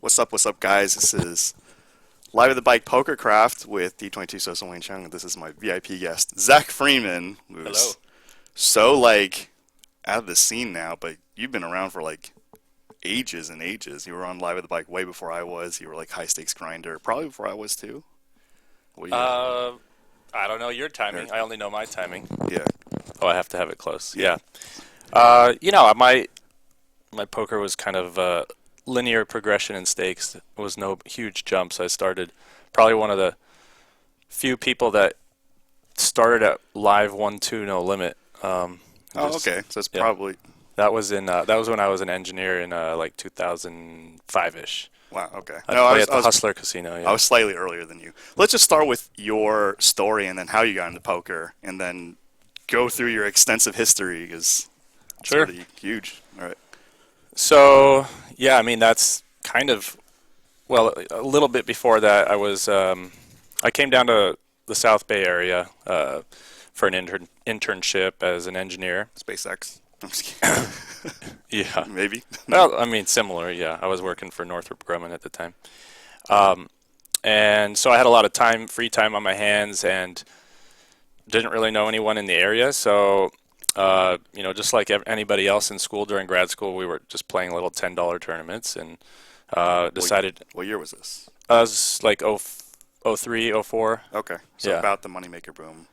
What's up, guys? This is Live at the Bike PokerCraft with D22 Social Wayne Chiang. This is my VIP guest, Zach Freeman, Hello. who's so, like, out of the scene now, but you've been around for, like, ages and ages. You were on Live at the Bike way before I was. You were, like, high stakes grinder, probably before I was, too. What do you, Uh, I don't know your timing. I only know my timing. yeah, Oh, I have to have it close. Yeah. Yeah. My poker was kind of linear progression in stakes. It was no huge jumps. I started probably one of the few people that started at live 1-2 no limit. Oh, okay. So it's yeah. probably, That was when I was an engineer in like 2005-ish. wow, okay. I No, play at the Hustler Casino. I Yeah. was slightly earlier than you. Let's just start with your story and then how you got into poker, and then go through your extensive history because it's Sure. pretty huge. All right. So yeah, I mean that's kind of a little bit before that. I came down to the South Bay area for an internship as an engineer. SpaceX. I'm just kidding. Yeah. Maybe. Well, I mean similar. Yeah, I was working for Northrop Grumman at the time, and so I had a lot of time, free time on my hands, and didn't really know anyone in the area. So just like anybody else in school during grad school, we were just playing little $10 tournaments and decided What year was this? I was like 03, 04. Okay. So Yeah. about the moneymaker boom.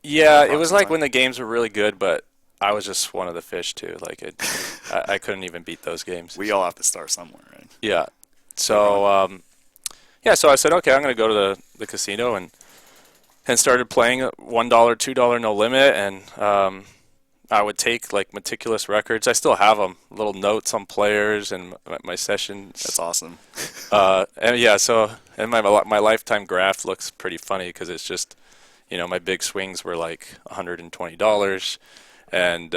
Yeah, it was Approximate like time. when the games were really good, but I was just one of the fish too. Like I couldn't even beat those games. We all have to start somewhere, right? Yeah. So so I said, okay, I'm going to go to the casino and started playing $1, $2 no limit, and I would take like meticulous records. I still have them, little notes on players and my sessions. That's awesome. And yeah, so and my lifetime graph looks pretty funny because it's just, my big swings were like $120, and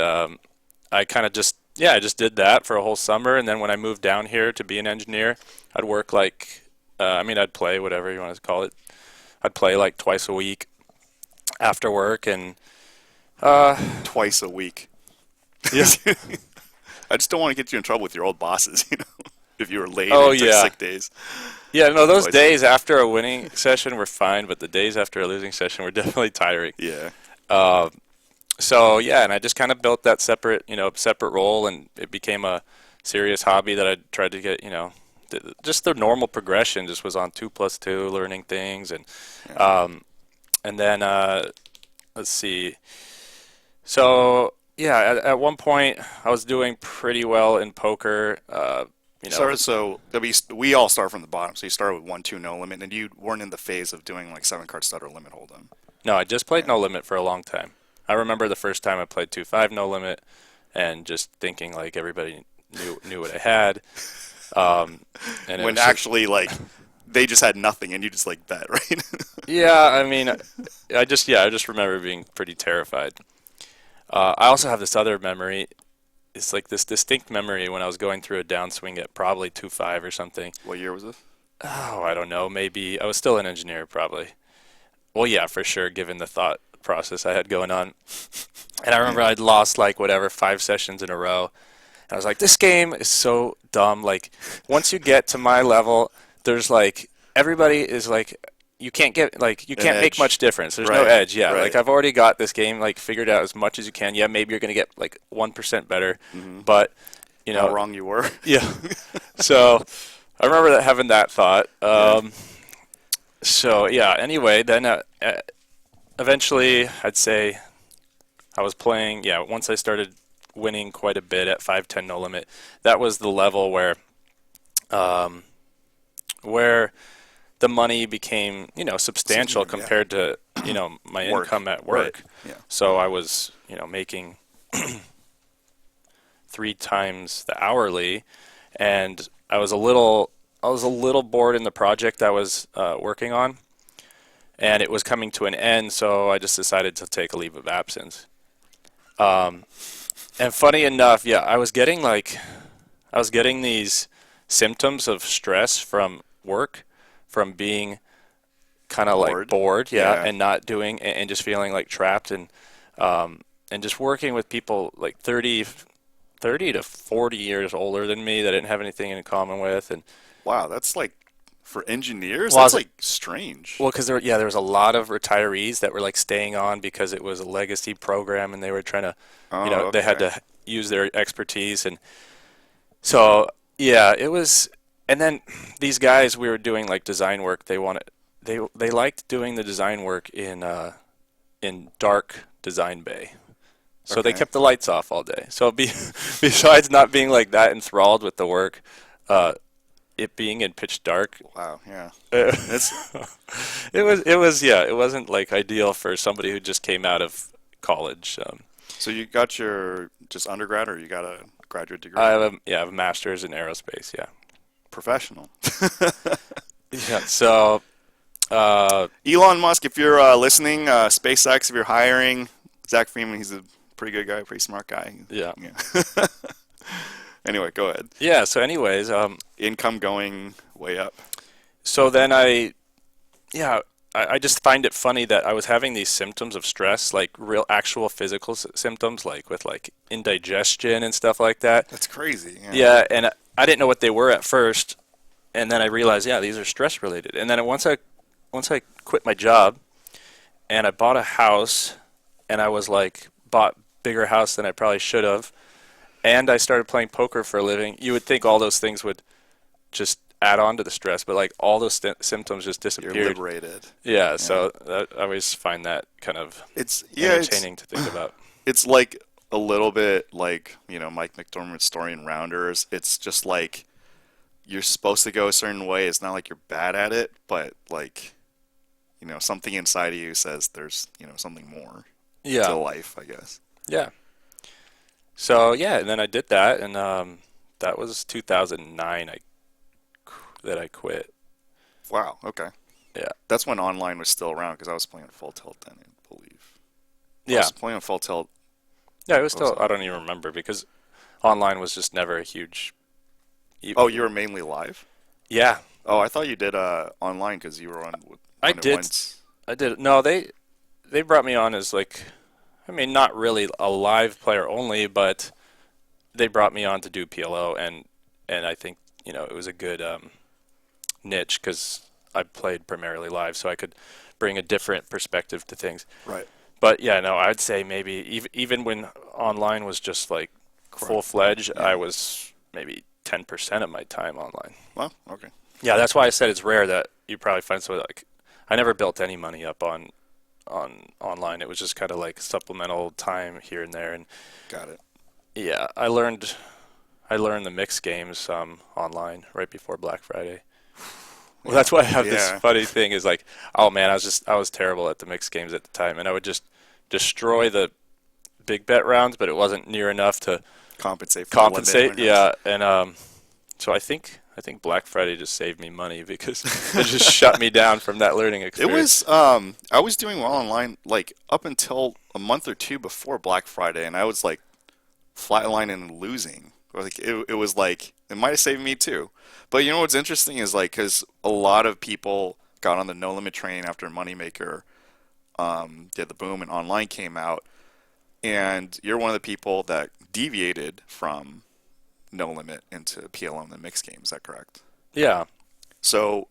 I kind of I just did that for a whole summer, and then when I moved down here to be an engineer, I'd work like, I'd play whatever you want to call it. I'd play like twice a week after work, and Twice a week. yeah. I just don't want to get you in trouble with your old bosses, if you were late Oh, and took yeah. sick days. Yeah, no, those Twice a days after a winning session were fine, but the days after a losing session were definitely tiring. Yeah. So yeah, and I just kind of built that separate role, and it became a serious hobby that I tried to get, just the normal progression just was on 2+2, learning things, and Yeah. and then let's see. So yeah, at one point I was doing pretty well in poker. So we all start from the bottom. So you started with 1-2 no limit, and you weren't in the phase of doing like 7 card stud or limit hold'em. No, I just played Yeah. no limit for a long time. I remember the first time I played 2-5 no limit, and just thinking like everybody knew what I had. And it When was just- actually, like, they just had nothing, and you just like bet, right? yeah, I mean, I just remember being pretty terrified. I also have this other memory. It's like this distinct memory when I was going through a downswing at probably 2-5 or something. What year was this? Oh, I don't know. Maybe I was still an engineer, probably. Well, yeah, for sure, given the thought process I had going on. And I remember I'd lost like whatever 5 sessions in a row. And I was like, this game is so dumb. Like, once you get to my level, there's like everybody is like, you can't make edge. much difference. There's no Right, edge. Yeah, right. like I've already got this game like figured out as much as you can. Yeah, maybe you're gonna get like 1% better, but How wrong you were. yeah. So I remember having that thought. So yeah. Anyway, then eventually, I'd say I was playing. Yeah, once I started winning quite a bit at 5-10 no limit, that was the level where the money became substantial Yeah. compared to my Work. income at Right. work. Yeah. So I was making 3 times the hourly, and I was a little bored in the project I was working on, and it was coming to an end. So I just decided to take a leave of absence. And funny enough, yeah, I was getting these symptoms of stress from work, from being kind of like bored, Yeah. and not doing and just feeling like trapped, and just working with people like 30 to 40 years older than me that I didn't have anything in common with, and Wow, that's like for engineers, Well, I that's was, like strange. well, because there was a lot of retirees that were like staying on because it was a legacy program, and they were trying to, Oh, they had okay. to use their expertise, and so yeah, it was. And then these guys, we were doing like design work. They liked doing the design work in dark design bay. So they Okay. kept the lights off all day. So besides not being like that enthralled with the work, uh, it being in pitch dark, Wow, yeah. uh, It's yeah, it wasn't like ideal for somebody who just came out of college. so you got your just undergrad or you got a graduate I degree? have I have a master's in aerospace. Yeah, Professional. yeah. So Elon Musk, if you're listening, SpaceX, if you're hiring, Zach Freeman, he's a pretty good guy, pretty smart guy. yeah, Yeah. Anyway, go ahead. yeah. So anyways, Income going way up. so then yeah, I just find it funny that I was having these symptoms of stress, like real actual physical symptoms, like with like indigestion and stuff like that. That's crazy. Yeah. Yeah, and I didn't know what they were at first, and then I realized, yeah, these are stress related. And then once I quit my job and I bought a house, and I was like bought bigger house than I probably should have, and I started playing poker for a living. You would think all those things would just add on to the stress, but like all those symptoms just You're disappeared. liberated. Yeah, Yeah. so I always find that kind of It's yeah, entertaining to think about. it's like a little bit like, Mike McDermott's story in Rounders. It's just like you're supposed to go a certain way. It's not like you're bad at it, but like, something inside of you says there's, something more to Yeah, life, I guess. yeah. So yeah, and then I did that, and that was 2009. That I quit. Wow, okay. Yeah, That's when online was still around because I was playing Full Tilt then, I believe. I yeah, was playing Full Tilt. yeah. It was What was still. it? I don't even remember because online was just never a huge. e- Oh, you were mainly live? Yeah, Oh, I thought you did online because you were on I when it did. went. I did. No, they brought me on as like, I mean, not really a live player only, but they brought me on to do PLO, and I think it was a good niche because I played primarily live, so I could bring a different perspective to things. Right. But yeah, no, I'd say maybe even when online was just like full Correct. fledged, Yeah. I was maybe 10% of my time online. Well, okay. Yeah, that's why I said it's rare that you probably find somebody like I never built any money up on online. It was just kind of like supplemental time here and there, and Got it. yeah, I learned the mix games online right before Black Friday. Well, Yeah. that's why I have this Yeah. funny thing is like, oh man, I was terrible at the mixed games at the time, and I would just destroy the big bet rounds, but it wasn't near enough to Compensate for the limit compensate. when it was. Yeah, and so I think Black Friday just saved me money because it just shut me down from that learning It experience. was I was doing well online like up until a month or two before Black Friday and I was like flatlining and losing. Like it was like it might have saved me too. But you know what's interesting is like because a lot of people got on the no limit train after Moneymaker did the boom and online came out, and you're one of the people that deviated from no limit into PLO and the mixed game. Is that correct? Yeah, So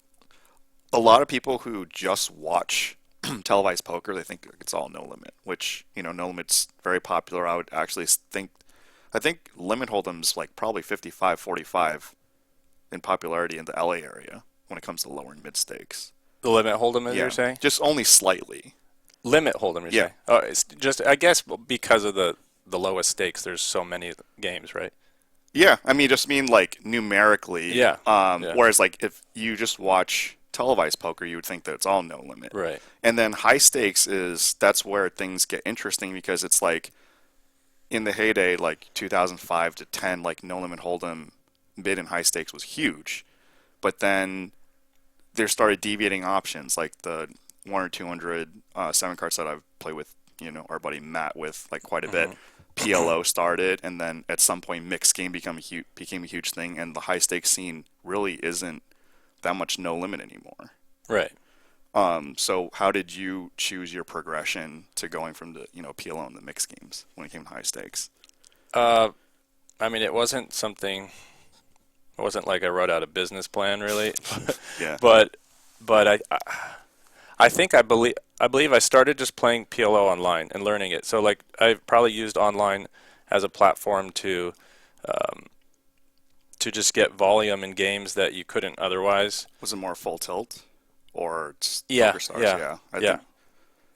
a lot of people who just watch televised poker, they think it's all no limit, which, no limit's very popular. I would actually I think limit hold'em's like probably 55-45 in popularity in the LA area when it comes to lower and mid stakes. the limit hold'em, as you're Yeah, saying. just only slightly. Limit hold'em, you're Yeah. saying. Oh, it's just I guess because of the lowest stakes. There's so many games, right? Yeah, I mean, just mean like numerically. Yeah, yeah, Whereas like if you just watch televised poker, you would think that it's all no limit. right. And then high stakes that's where things get interesting because it's like in the heyday, like 2005 to 10, like no limit hold'em mid and high stakes was huge. But then there started deviating options like the 1 or 200 seven cards that I've played with, our buddy Matt with like quite a bit. Hmm. PLO started, and then at some point, mixed game became a huge thing, and the high stakes scene really isn't that much no limit anymore. Right. So how did you choose your progression to going from the PLO and the mixed games when it came to high stakes? Uh, I mean, it wasn't something. It wasn't like I wrote out a business plan really, Yeah. but I think I believe I started just playing PLO online and learning it. So like I probably used online as a platform to just get volume in games that you couldn't otherwise. Was it more full tilt or just Yeah, Poker Stars? yeah, Yeah, I yeah, think.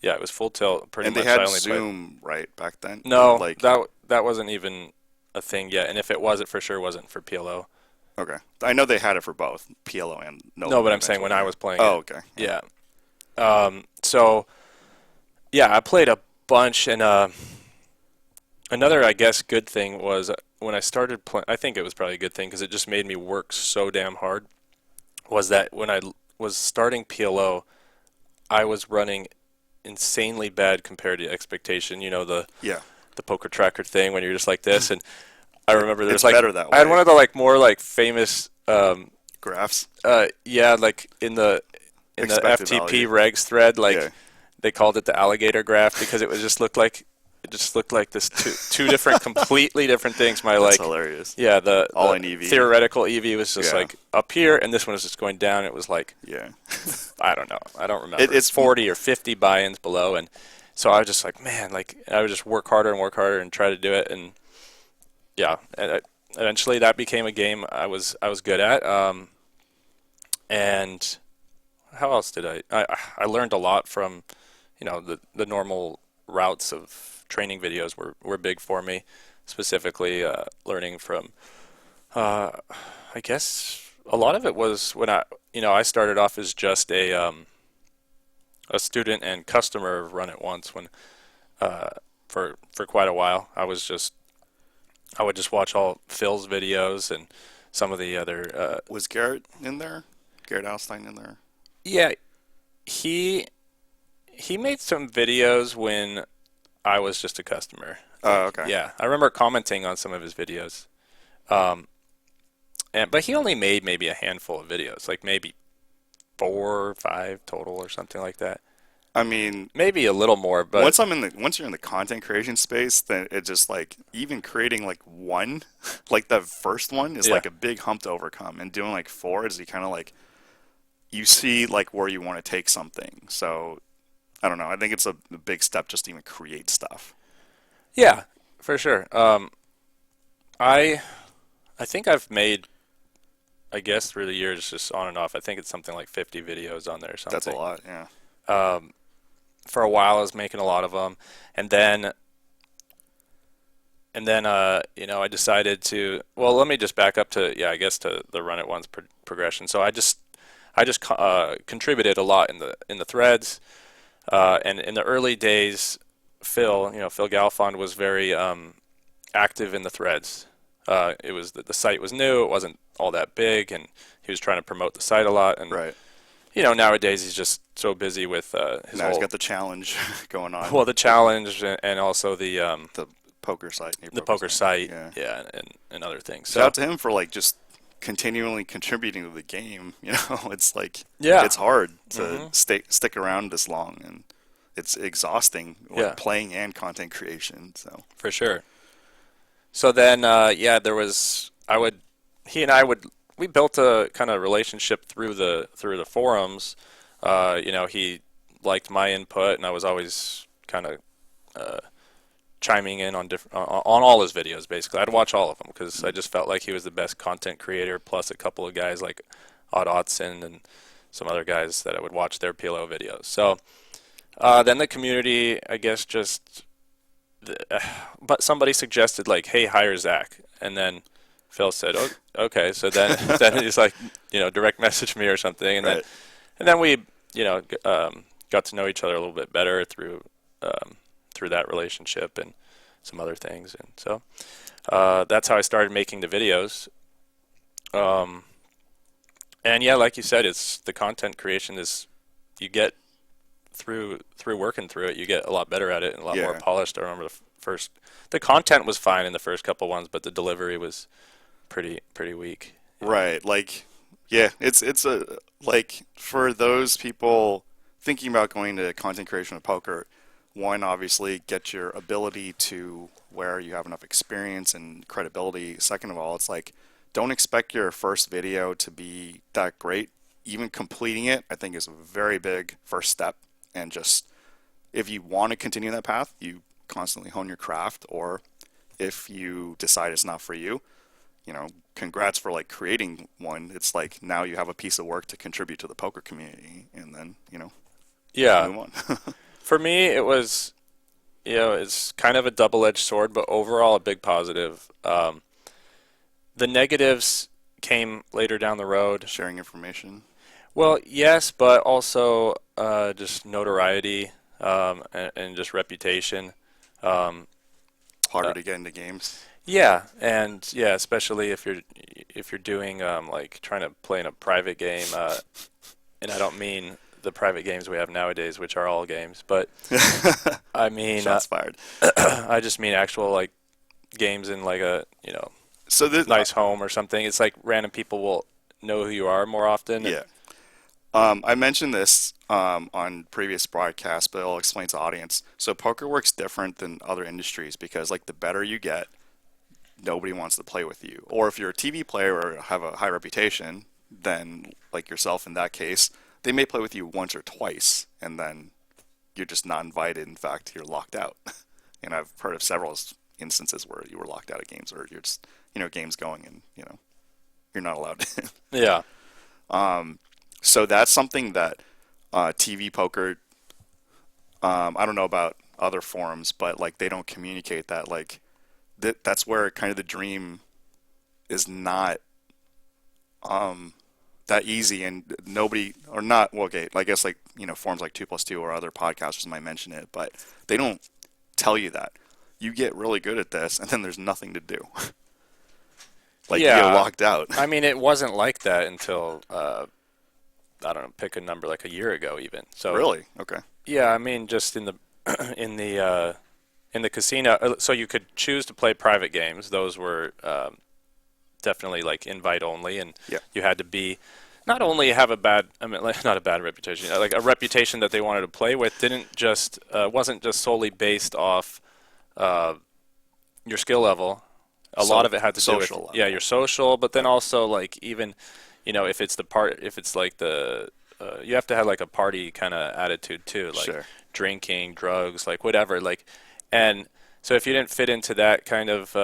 yeah. It was full tilt pretty And they much. I had only played. Zoom right back then. No, Like, that wasn't even a thing yet. And if it was, it for sure wasn't for PLO. okay, I know they had it for both PLO and no No, but limit I'm saying eventually. when I Yeah. was playing Oh, it. okay. Yeah. Yeah. So yeah, I played a bunch, and another, I guess, good thing was when I started playing. I think it was probably a good thing because it just made me work so damn hard. Was that when I was starting PLO, I was running insanely bad compared to expectation. You know, Yeah. the poker tracker thing when you're just like this, and I remember there It's was like better that I had one way. of the like more like famous Graphs, yeah, like in the expected FTP value. regs thread, Yeah. like they called it the alligator graph because it was just looked like it just looked like this two different completely different things. My That's like hilarious. yeah, All the in EV. theoretical EV was just Yeah. like up here, and this one was just going down. It was like Yeah. I don't know, I don't remember, It's 40 or 50 buy-ins below, and so I was just like, man, like I would just work harder and try to do it, and yeah, and eventually that became a game I was good at. And how else did I learned a lot from, the normal routes of training videos were big for me, specifically learning from, uh, I guess a lot of it was when I started off as just a student and customer of Run It Once when, uh, for quite a while. I would just watch all Phil's videos and some of the other, Was Garrett in there? Garrett Alstein in there? yeah, he he made some videos when I was just a customer. Oh, okay. Yeah, I remember commenting on some of his videos. Um, but he only made maybe a handful of videos, like maybe 4 or 5 total or something like that. I mean, Maybe a little more, but once you're in the content creation space, then it just like even creating like one, like the first one is yeah, like a big hump to overcome, and doing like four is you kind of like you see like where you want to take something. So I don't know. I think it's a big step just to even create stuff. yeah, for sure. I I think I've made, I guess through the years, just on and off. I think it's something like 50 videos on there or That's a something. lot. Yeah. Um, for a while, I was making a lot of them, and then I decided to. Well, let me just back up to, yeah, I guess to the Run It Once progression. So I just contributed a lot in the threads, and in the early days, Phil Galfond was very active in the threads. It was the site was new; it wasn't all that big, and he was trying to promote the site a lot. And Right. nowadays he's just so busy with his Now he's whole got the challenge going on. well, the challenge and also The poker site, new the poker poker site. site, Yeah. yeah, and other things. Shout So out to him for like just continually contributing to the game. It's like yeah, it's hard to hmm stick around this long, and it's exhausting, yeah, like playing and content creation. So for sure. So then, yeah, there was he and I would we built a kind of relationship through the forums. He liked my input, and I was always kind of uh, chiming in on different on all his videos. Basically, I'd watch all of them because I just felt like he was the best content creator. Plus, a couple of guys like Odd Otson and some other guys that I would watch their PLO videos. So then the community, I guess, just but somebody suggested like, hey, hire Zach, and then Phil said, oh, okay. So then then he's like, direct message me or something, and then right, and then we got to know each other a little bit better through that relationship and some other things, and so that's how I started making the videos. Um, and yeah, like you said, it's the content creation is you get through working through it, you get a lot better at it and a lot more yeah, polished. I remember the content was fine in the first couple ones, but the delivery was pretty weak. Yeah. right. Like yeah, it's a like for those people thinking about going to content creation with poker. One, obviously, get your ability to where you have enough experience and credibility. Second of all, it's like don't expect your first video to be that great. Even completing it, I think, is a very big first step. And just if you want to continue that path, you constantly hone your craft. Or if you decide it's not for you, congrats for like creating one. It's like now you have a piece of work to contribute to the poker community, and then you can Yeah. move on. For me, it was, it's kind of a double-edged sword, but overall a big positive. The negatives came later down the road. Sharing information, Well, yes, but also just notoriety and just reputation. Um, harder uh, to get into games. yeah, and yeah, especially if you're doing like trying to play in a private game, and I don't mean the private games we have nowadays, which are all games, but I mean Shots fired. I just mean actual like games in like a So this, nice home or something. It's like random people will know who you are more often. yeah. I mentioned this on previous broadcasts, but I'll explain to the audience. So poker works different than other industries because, like, the better you get, nobody wants to play with you. Or if you're a TV player or have a high reputation, then, like yourself in that case, they may play with you once or twice, and then you're just not invited. In fact, you're locked out. And I've heard of several instances where you were locked out of games, or you're just, games going, and you're not allowed to. Yeah. So that's something that TV poker, I don't know about other forums, but like they don't communicate that. Like that's where kind of the dream is not that easy, and nobody or not. Well, okay, I guess like forums like 2+2 or other podcasters might mention it, but they don't tell you that. You get really good at this, and then there's nothing to do. Like you get Yeah. locked out. I mean, it wasn't like that until I don't know, pick a number like a year ago even. So Really? Okay. yeah, I mean, just in the in the casino, so you could choose to play private games. Those were definitely like invite only, and Yeah. you had to be not only have a bad, I mean, like, not a bad reputation, like a reputation that they wanted to play with. Didn't just wasn't just solely based off uh, your skill level. A So lot of it had to do with social level. yeah your social, but then Right. also like even if it's like the you have to have like a party kind of attitude too, like Sure. drinking, drugs, like whatever, like and so if you didn't fit into that kind of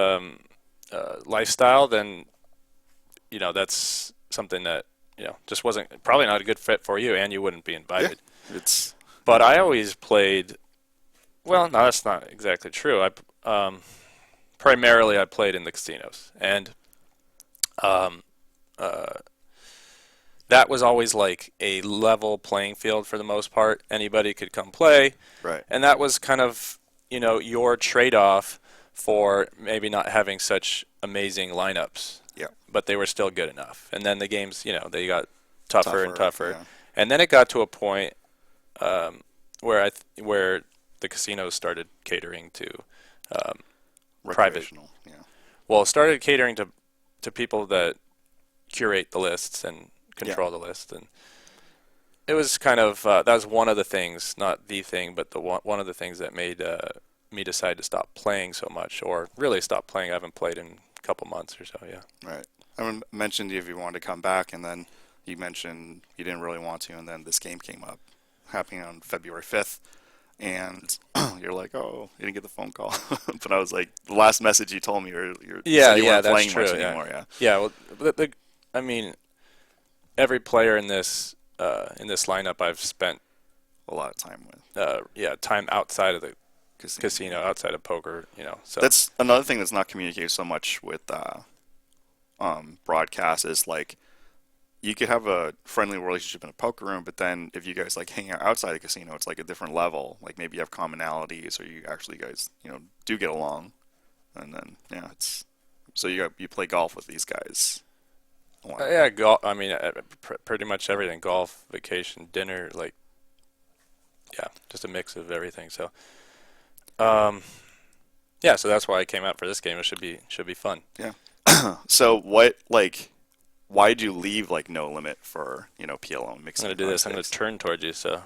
lifestyle, then that's something that just wasn't probably not a good fit for you, and you wouldn't be Yeah. invited. It's But I always played. Well, no, that's not exactly true. Primarily I played in the casinos, and um, uh, that was always like a level playing field for the most part. Anybody could come play, right. and that was kind of your trade-off for maybe not having such amazing lineups, Yeah. but they were still good enough. And then the games, they got tougher and Tougher. tougher, Yeah. and then it got to a point where the casinos started catering to private. Recreational. Yeah. Well, started catering to people that curate the lists and Yeah. control the list, and it was kind of that was one of the things, not the thing, but the one of the things that made me decide to stop playing so much, or really stop playing. I haven't played in a couple months or so. Yeah. Right. I mentioned if you wanted to come back, and then you mentioned you didn't really want to, and then this game came up, happening on February 5th, and you're like, oh, you didn't get the phone call. But I was like, the last message you told me, you Yeah, said you yeah, weren't that's playing true. much Yeah, anymore. Yeah. yeah. Well, I mean, every player in this lineup I've spent A lot of time with time outside of the casino. casino, outside of poker. So That's another thing that's not communicated so much with broadcast is like you could have a friendly relationship in a poker room, but then if you guys like hang out outside the casino, it's like a different level. Like maybe you have commonalities, or you actually guys do get along, and then yeah, it's so you play golf with these guys a lot. yeah, golf. I mean, pretty much everything: golf, vacation, dinner, like yeah, just a mix of everything. So yeah, so that's why I came out for this game. It should be fun. Yeah. So what like why did you leave like No Limit for PLO and I'm mixing gonna and do hard this. I'm gonna stakes? turn towards you. So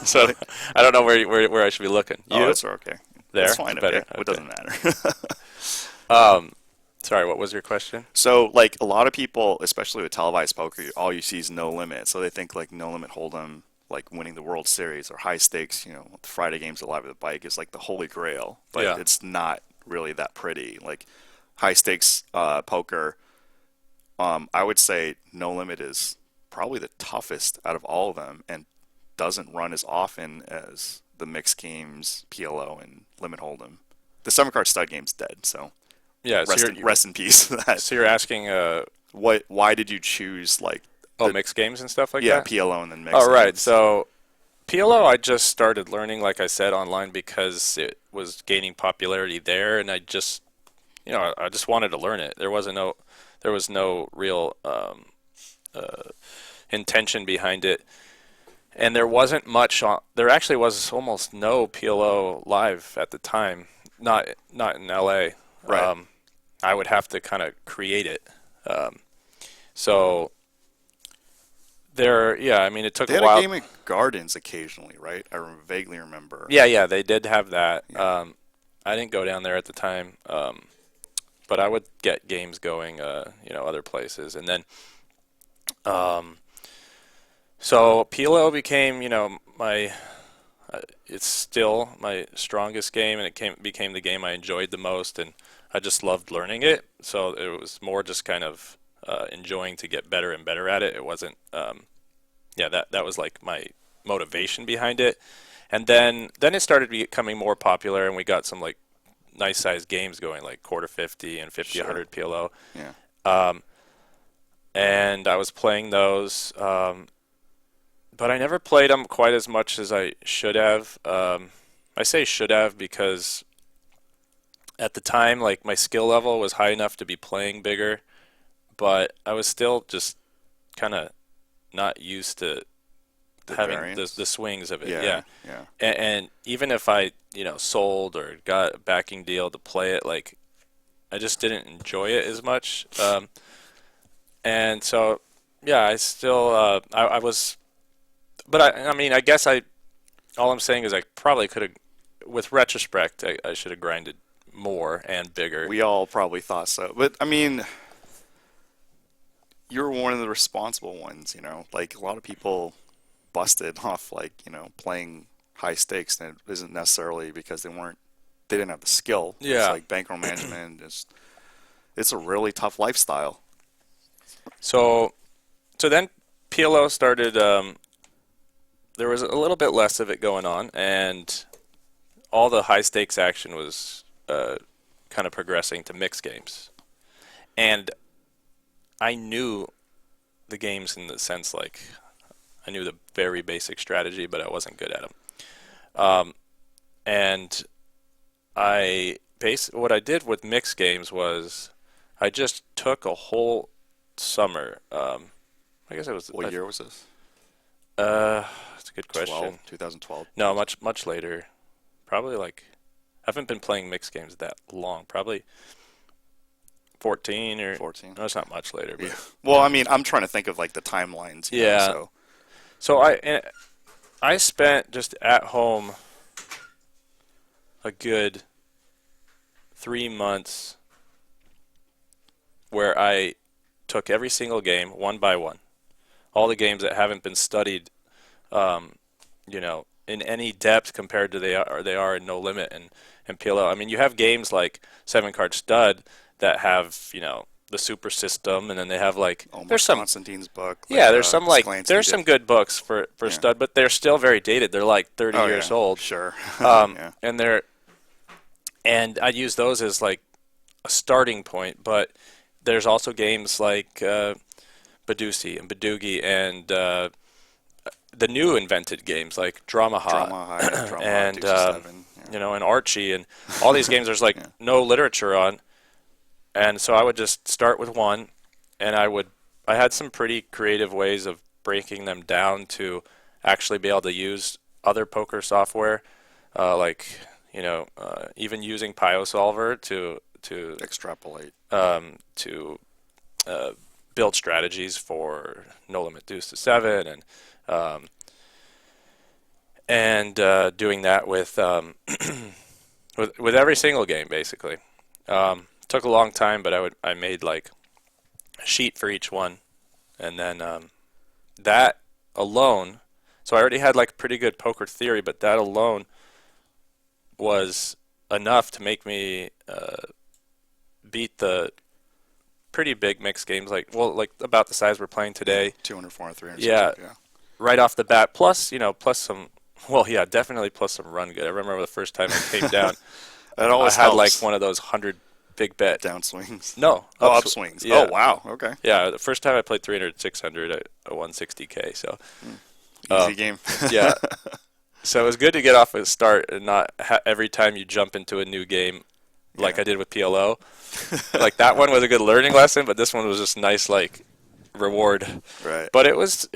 so I don't know where I should be looking. Oh, You that's okay. there? That's fine. Better. Okay, it Okay. doesn't matter. Um, Sorry, what was your question? So, like a lot of people, especially with televised poker, all you see is no limit. So they think like no limit hold'em, like winning the World Series or high stakes, the Friday games alive at the bike is like the holy grail. But Yeah. it's not really that pretty. Like high stakes poker, I would say no limit is probably the toughest out of all of them, and doesn't run as often as the mixed games, PLO, and limit hold'em. The seven card stud game's dead, so Yeah, so rest in peace. That so you're asking why did you choose like oh, the mixed games and stuff like yeah that? PLO and then Oh, mixed right. games? So PLO I just started learning, like I said, online because it was gaining popularity there, and I just wanted to learn it. There was no real intention behind it, and there wasn't much on. There actually was almost no PLO live at the time. Not in LA. Right. I would have to kind of create it. Um, so yeah, I mean, it took They a had a while. game at Gardens occasionally, right? Vaguely remember. Yeah, they did have that. Yeah. I didn't go down there at the time, but I would get games going, other places, and then um, so PLO became, my. It's still my strongest game, and became the game I enjoyed the most, and I just loved learning it. So it was more just kind of enjoying to get better and better at it. It wasn't, yeah, that was like my motivation behind it. And then it started becoming more popular, and we got some like nice sized games going, like quarter 50 and 50 Sure. 100 PLO. Yeah. Um, and I was playing those, but I never played them quite as much as I should have. I say should have because at the time, like my skill level was high enough to be playing bigger, but I was still just kind of not used to The having variants. the swings of it. Yeah. Yeah, Yeah. and even if I sold or got a backing deal to play it, like I just didn't enjoy it as much. And so yeah, I still I was, but I mean I guess I all I'm saying is I probably could have, with retrospect, I should have grinded more and bigger. We all probably thought so, but I mean, you're one of the responsible ones. Like a lot of people busted off like playing high stakes, and it isn't necessarily because they didn't have the skill. It's Yeah. like bankroll management. It's a really tough lifestyle. So then PLO started. There was a little bit less of it going on, and all the high stakes action was kind of progressing to mixed games. And I knew the games in the sense like I knew the very basic strategy, but I wasn't good at them. And what I did with mixed games was I just took a whole summer. I guess it was. What year was this? That's a good question. 2012. No, much later. Probably like I haven't been playing mixed games that long. Probably 14 or 14. no, it's not much later, Yeah. but Well, I mean, I'm trying to think of like the timelines. yeah. So So I spent just at home a good 3 months where I took every single game one by one. All the games that haven't been studied, in any depth compared to they are in No Limit and PLO. I mean, you have games like Seven Card Stud that have the super system, and then they have like Omar there's some Constantine's book. yeah Like, there's some there's some good books for Yeah. Stud, but they're still very dated. They're like 30 Oh years yeah, old. sure. Um, Yeah. and I use those as like a starting point, but there's also games like Badusi and Badugi and the new invented games like Drama Hot Drama High, Drama Hot, and Deuce of Seven. Yeah. and Archie and all these games. There's like Yeah. no literature on, and so I would just start with one, and I had some pretty creative ways of breaking them down to actually be able to use other poker software, like even using PioSolver Extrapolate. to build strategies for No Limit Deuce to Seven um, and doing that with with every single game basically. Took a long time, but I made like a sheet for each one, and then that alone. So I already had like pretty good poker theory, but that alone was enough to make me beat the pretty big mixed games, like well, like about the size we're playing Yeah, today. 200, 400, 300, Yeah, 600. Yeah. right off the bat. Plus, plus some. Well, yeah, definitely plus some run good. I remember the first time I came down, That I always had like helps. one of those 100 big bet. Downswings. No, Oh, ups. upswings. Oh, Yeah, wow. Okay. yeah. The first time I played 300, 600, I won 60K. So, Easy um, game. yeah. So it was good to get off at the start and not every time you jump into a new game like Yeah. I did with PLO. Like that one was a good learning lesson, but this one was just nice, like reward. Right. But it was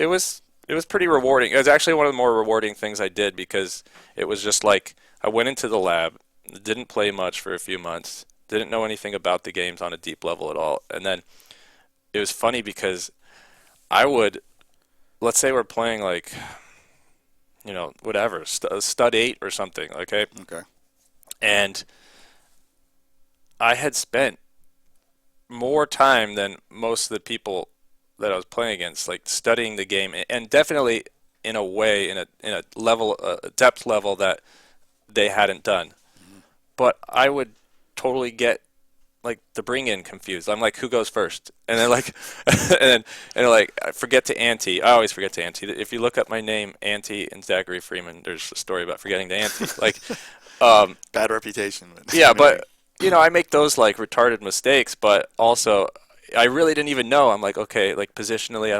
pretty rewarding. It was actually one of the more rewarding things I did because it was just like I went into the lab, didn't play much for a few months, didn't know anything about the games on a deep level at all, and then it was funny because I would, let's say we're playing like whatever stud eight or something, okay, Okay. and I had spent more time than most of the people that I was playing against, like studying the game, and definitely in a way, in a level, a depth level that they hadn't done. But I would totally get like the bring in confused. I'm like, who goes first? And then like, and like, I forget to ante. I always forget to ante. If you look up my name, Ante and Zachary Freeman, there's a story about forgetting to ante. Like, Bad reputation. yeah, but I make those like retarded mistakes, but also I really didn't even know. I'm like, okay, like positionally,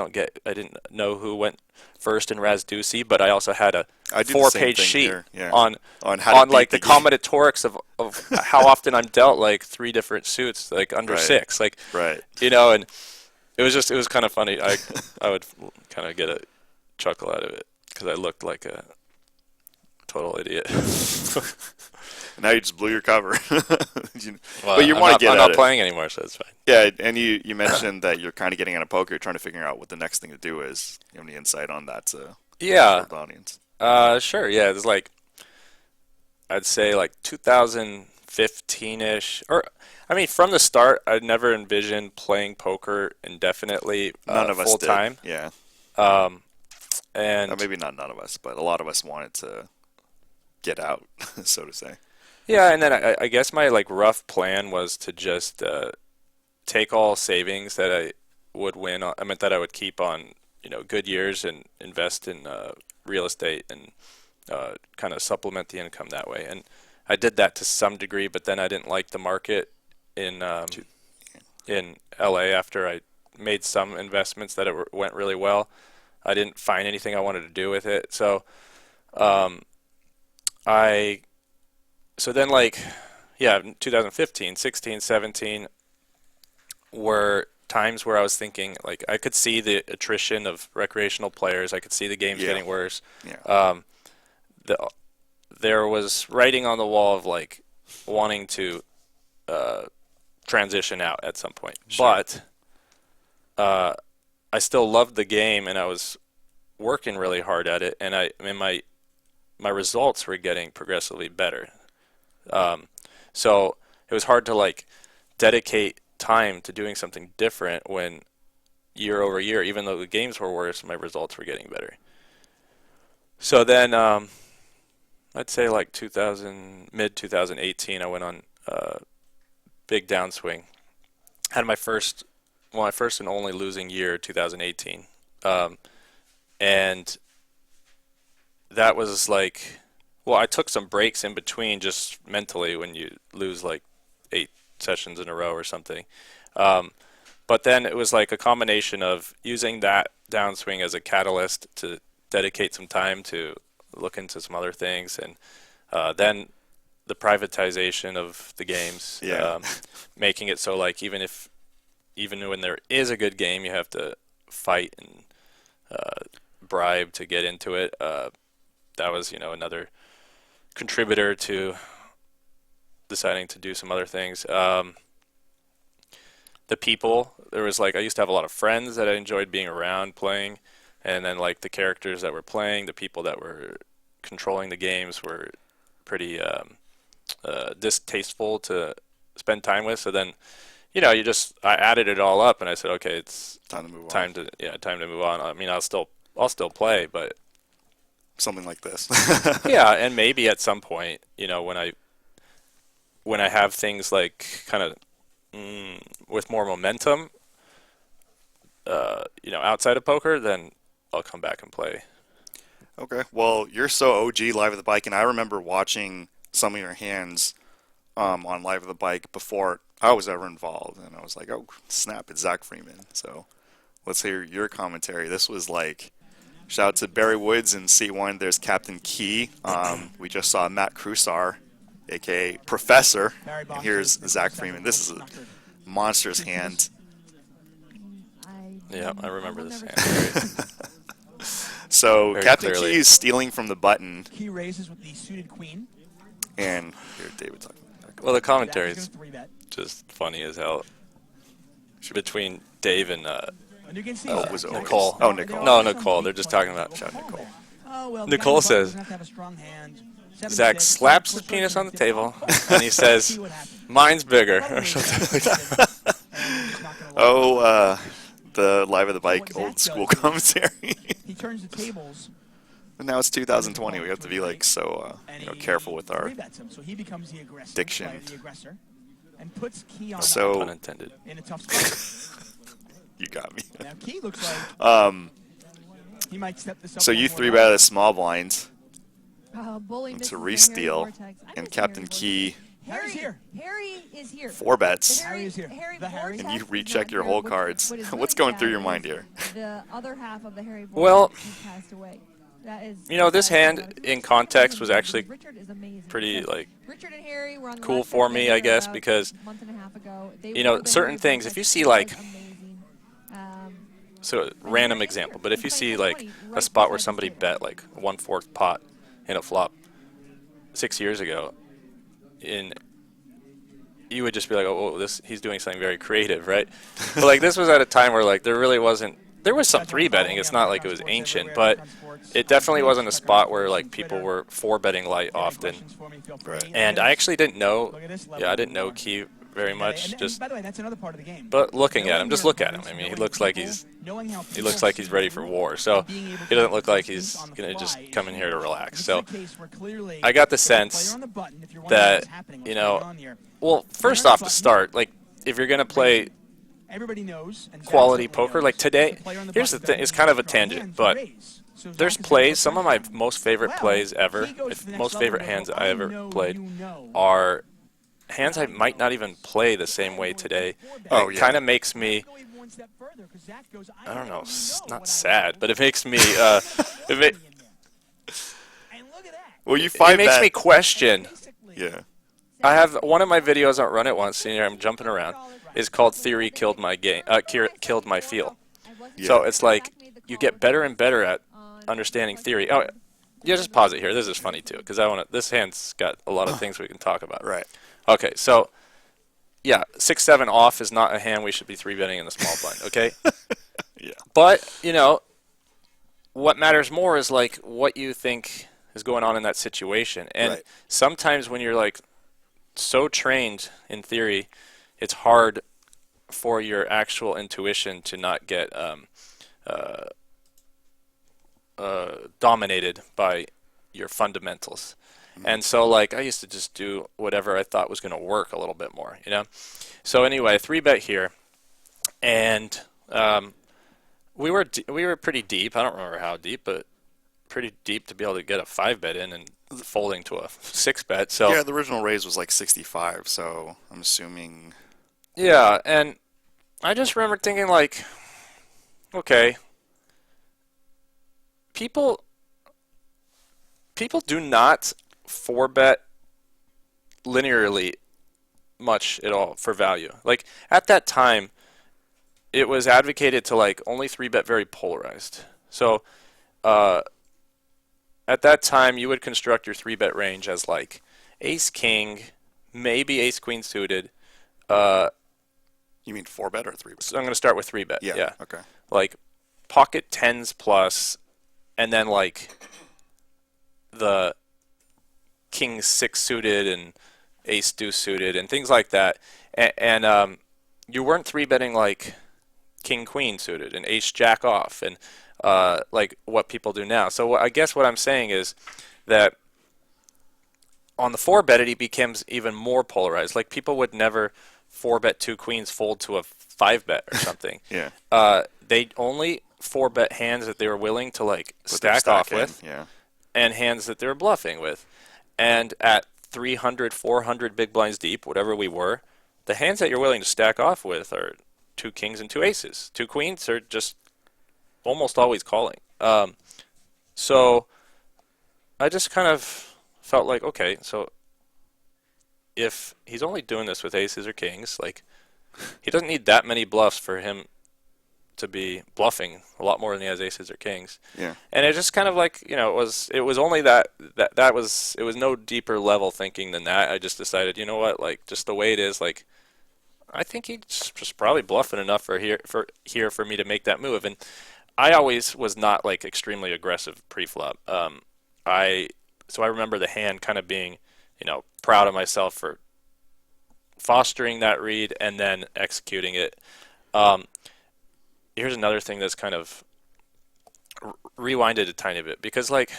I didn't know who went first in Raz Ducey, but I also had a I do the same four-page thing sheet here. Yeah. on On how to beat like the the game. combinatorics of how often I'm dealt like three different suits, like under Right. six, like Right. and it was kind of funny. I would kind of get a chuckle out of it because I looked like a total idiot. Now you just blew your cover. Well, But you want to get I'm at not it. playing anymore, so it's fine. Yeah, and you mentioned that you're kind of getting out of poker. You're trying to figure out what the next thing to do is. You have any insight on that Yeah, for the audience? sure. Yeah, it's like I'd say like 2015-ish, or I mean, from the start, I'd never envisioned playing poker indefinitely, None of us full did. time. Yeah. Um, and Maybe not none of us, but a lot of us wanted to get out, so to say. yeah, and then I guess my like rough plan was to just take all savings that I would win. I meant that I would keep on good years and invest in real estate and kind of supplement the income that way. And I did that to some degree, but then I didn't like the market in Too- in LA after I made some investments that went really well. I didn't find anything I wanted to do with it, so um, I so then like yeah, 2015, 16, 17 were times where I was thinking like I could see the attrition of recreational players. I could see the games Yeah. getting worse. Yeah. Um, the, there was writing on the wall of like wanting to uh, transition out at some point, Sure. but uh, I still loved the game and I was working really hard at it, and my results were getting progressively better. Um, so it was hard to like dedicate time to doing something different when year over year, even though the games were worse, my results were getting better. So then I'd say like 2000, mid 2018, I went on big downswing. Had my first and only losing year, 2018, and that was like, well, I took some breaks in between just mentally when you lose like 8 sessions in a row or something. Um, but then it was like a combination of using that downswing as a catalyst to dedicate some time to look into some other things, and then the privatization of the games, Yeah. making it so like even when there is a good game, you have to fight and bribe to get into it. That was another contributor to deciding to do some other things. The people, there was like I used to have a lot of friends that I enjoyed being around playing, and then like the characters that were playing, the people that were controlling the games were pretty distasteful to spend time with. So then, I added it all up, and I said, okay, it's Time to move on. time to move on. I mean, I'll still play, but Something like this. yeah, and maybe at some point, when I have things like kind of with more momentum, outside of poker, then I'll come back and play. Okay. Well, you're so OG Live at the Bike, and I remember watching some of your hands on Live at the Bike before I was ever involved, and I was like, oh, snap, it's Zach Freeman. So let's hear your commentary. This was like, shout out to Barry Woods in C1. There's Captain Key. We just saw Matt Crusar, aka Professor, and here's Zach Freeman. This is a monster's hand. Yeah, I remember this hand. So Very Captain clearly. Key is stealing from the button, Key raises with the suited queen. and here David talking. Well, the commentary Zach is is gonna 3-bet. just funny as hell between Dave and And you can see Oh, that. it was Nicole. Oh, Nicole. No, Nicole. They're just talking about Shout out Nicole. Oh, well, Nicole the says, doesn't have to have a strong hand. Zach slaps his penis on the table, and he says, "Mine's bigger," or something like that. Oh, the Live at the Bike old school commentary. He turns the tables. And now it's 2020. We have to be like so And careful with our. three-bets him, so he becomes the aggressor, diction. player, the aggressor, and puts Key on So- Pun intended. in a tough spot. You got me. Now Key looks like he might step this up. So one you more three level. bet at a small blind Bully to misses the re-steal, Harry Vortex. I and miss Captain Harry Key Harry's here. Harry is here. 4 bets. Harry is here. The Harry? Vortex And you is recheck not your here, whole which- cards. what is What's really going through sad your mind is here? The other half of the Harry Vortex Well, has passed away. That is this sad. hand in context was actually Richard is amazing. pretty Because like Richard and Harry were on the cool left for side me, together I guess, about because, a month and a half ago. They you know, were the certain Harry things, Vortex if you see, was like- amazing. so random example, but if you see like a spot where somebody bet like 1/4 pot in a flop 6 years ago, you would just be like, oh, he's doing something very creative, right? But like this was at a time where like there was some 3-betting. It's not like it was ancient, but it definitely wasn't a spot where like people were 4-betting light often. And I actually didn't know, I didn't know Key very much. Just, by the way, that's another part of the game. but looking at him, just look at him. I mean, he looks like he's ready for war. So he doesn't look like he's gonna just come in here to relax. So I got the sense that, well, first off, to start, like if you're gonna play everybody knows and quality Zach certainly poker, knows, like today, the player on the here's the button thing, it's doesn't kind of a have strong tangent, hands, but you raise. So there's Zach is plays, gonna some of put my pressure. most favorite plays ever, He goes to the next most level favorite and hands goes, I "I ever know played you know." are hands I might not even play the same way today. Oh, It yeah. kind of makes me, Go even one step further, 'cause Zach goes, I don't know, not what I sad, know." but it makes me, And look at that. Well, you it 5 makes bet. me question. Basically, Yeah. I have one of my videos, I'll run it once, and here I'm jumping around, is called Theory Killed My Game, Killed My Feel. So it's like you get better and better at understanding theory. Oh, yeah, just pause it here. This is funny too, because this hand's got a lot of things we can talk about. Right. Okay, so yeah, 6-7 off is not a hand we should be 3-betting in the small blind. Okay. Yeah. But what matters more is like what you think is going on in that situation. And Right. sometimes when you're like so trained in theory, it's hard for your actual intuition to not get dominated by your fundamentals. And so like I used to just do whatever I thought was going to work a little bit more, So anyway, 3-bet here, and we were pretty deep. I don't remember how deep, but pretty deep to be able to get a 5-bet in and folding to a 6-bet. So Yeah, the original raise was like 65, so I'm assuming. yeah, and I just remember thinking like, okay, people do not 4-bet linearly much at all for value. Like at that time, it was advocated to like only 3-bet very polarized. So at that time, you would construct your 3-bet range as like ace king, maybe ace queen suited. You mean 4-bet or 3-bet? So I'm going to start with 3-bet. Yeah. Okay. Like pocket tens plus, and then like the king 6 suited and ace deuce suited and things like that, and you weren't three betting like king queen suited and ace jack off and like what people do now. So I guess what I'm saying is that on the four bet it becomes even more polarized. Like people would never four bet two queens fold to a five bet or something. Yeah. They only four bet hands that they were willing to like Put their stack off in. with, Yeah. and hands that they were bluffing with. And at 300, 400 big blinds deep, whatever we were, the hands that you're willing to stack off with are two kings and two aces. Two queens are just almost always calling. So I just kind of felt like, okay, so if he's only doing this with aces or kings, like he doesn't need that many bluffs for him to be bluffing a lot more than he has aces or kings. Yeah. And it just kind of like, you know, it was only it was no deeper level thinking than that. I just decided, you know what, like just the way it is, like I think he's just probably bluffing enough for me to make that move. And I always was not like extremely aggressive pre-flop. So I remember the hand kind of being, you know, proud of myself for fostering that read and then executing it. Here's another thing that's kind of rewinded a tiny bit, because like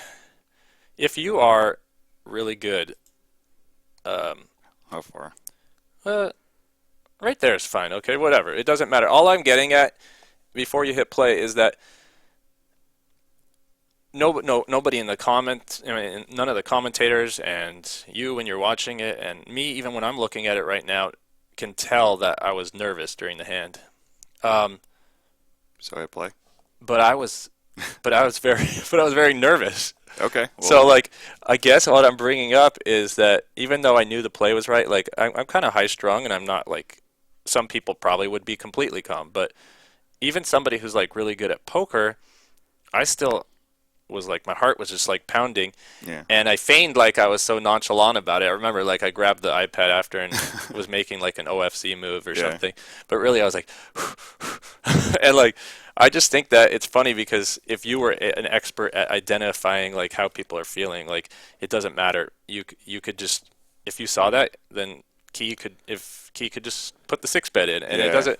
if you are really good, How far? right there is fine. Okay, whatever. It doesn't matter. All I'm getting at before you hit play is that nobody in the comments, I mean, none of the commentators, and you when you're watching it, and me even when I'm looking at it right now, can tell that I was nervous during the hand. So I play. But I was very nervous. Okay. Well, So like, I guess what I'm bringing up is that even though I knew the play was right, like I'm kind of high strung, and I'm not like some people probably would be completely calm. But even somebody who's like really good at poker, I still was like, my heart was just like pounding, yeah. and I feigned like I was so nonchalant about it. I remember like I grabbed the iPad after and was making like an OFC move or Yeah. something, but really I was like, and like I just think that it's funny because if you were an expert at identifying like how people are feeling, like it doesn't matter. You could just, if you saw that, then Key could just put the six bet in, and it Yeah. doesn't.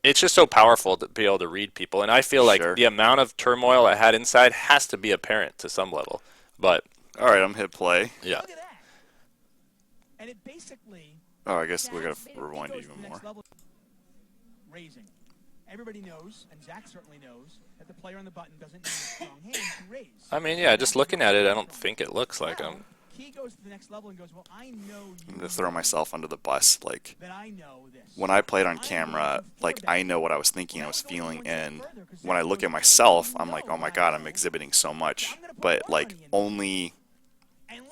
It's just so powerful to be able to read people, and I feel like Sure. the amount of turmoil I had inside has to be apparent to some level. But All right, I'm hit play. yeah, Look at that. And it basically Oh, I guess we gotta it rewind goes it to the even next more. level. Raising. Everybody knows, and Zach certainly knows, that the player on the button doesn't need a strong hand to raise. I mean, yeah, just looking at it, I don't think it looks like I'm. He goes to the next level and goes, well, I know I'm you gonna throw myself under the bus. Like that I know this. when I played on camera, like I know what I was thinking, I was feeling, and when I look at myself, I'm like, oh my god, I'm exhibiting so much. But like only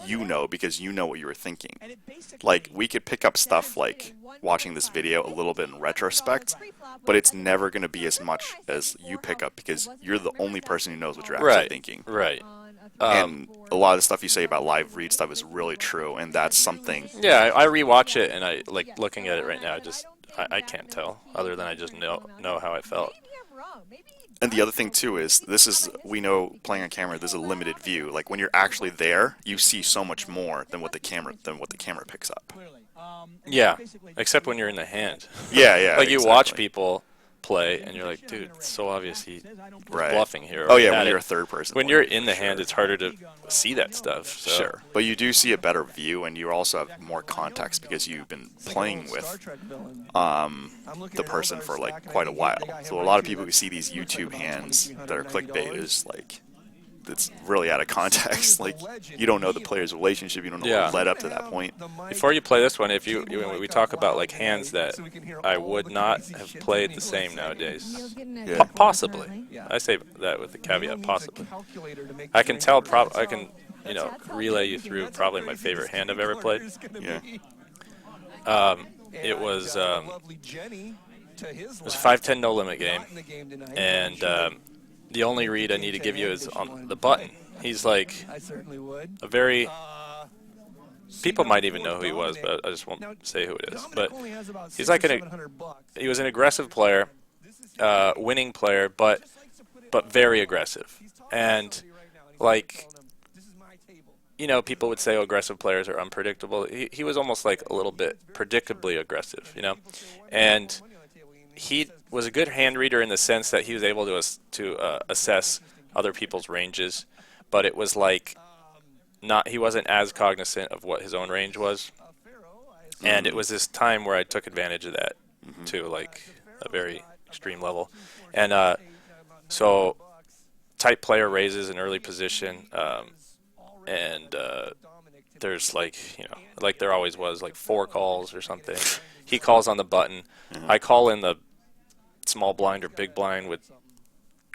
you know, because you know what you were thinking. And it basically Like we could pick up stuff like watching this video a little bit in retrospect, but it's never going to be as much as you pick up because you're the only person who knows what you're actually Right, thinking. right. And a lot of the stuff you say about live read stuff is really true, and that's something. Yeah, I rewatch it, and I like looking at it right now. I can't tell other than I just know how I felt. Maybe I'm wrong. Maybe And the other thing too is we know playing on camera, there's a limited view. Like when you're actually there, you see so much more than what the camera picks up. clearly. Yeah, except when you're in the hand. Yeah, Like you watch exactly. people play, and you're like, dude, it's so obvious he's Right. bluffing here. Oh or yeah, at when it. you're a third person. When playing, you're in for the sure. hand, it's harder to see that stuff. So. Sure, but you do see a better view, and you also have more context because you've been playing with the person for like quite a while. So a lot of people who see these YouTube hands that are clickbait is like, it's really out of context. Like you don't know the player's relationship, you don't know Yeah. what led up to that point. Before you play this one, we talk about like hands that I would not have played the same nowadays. Yeah. Possibly. I say that with the caveat, possibly. I can tell. I can, relay you through probably my favorite hand I've ever played. Yeah. It was a 5-10 no limit game, and the only read I need to give you is on the button. He's like a very. People might even know who he was, but I just won't say who it is. But he's like he was an aggressive player, winning player, but very aggressive. And like you know, people would say aggressive players are unpredictable. He was almost like a little bit predictably aggressive, you know, and he was a good hand reader in the sense that he was able to assess other people's ranges, but it was like he wasn't as cognizant of what his own range was, and it was this time where I took advantage of that to like a very extreme level, and so type player raises an early position, and there's like, you know, like there always was, like 4 calls or something. He calls on the button. I call in the small blind or big blind with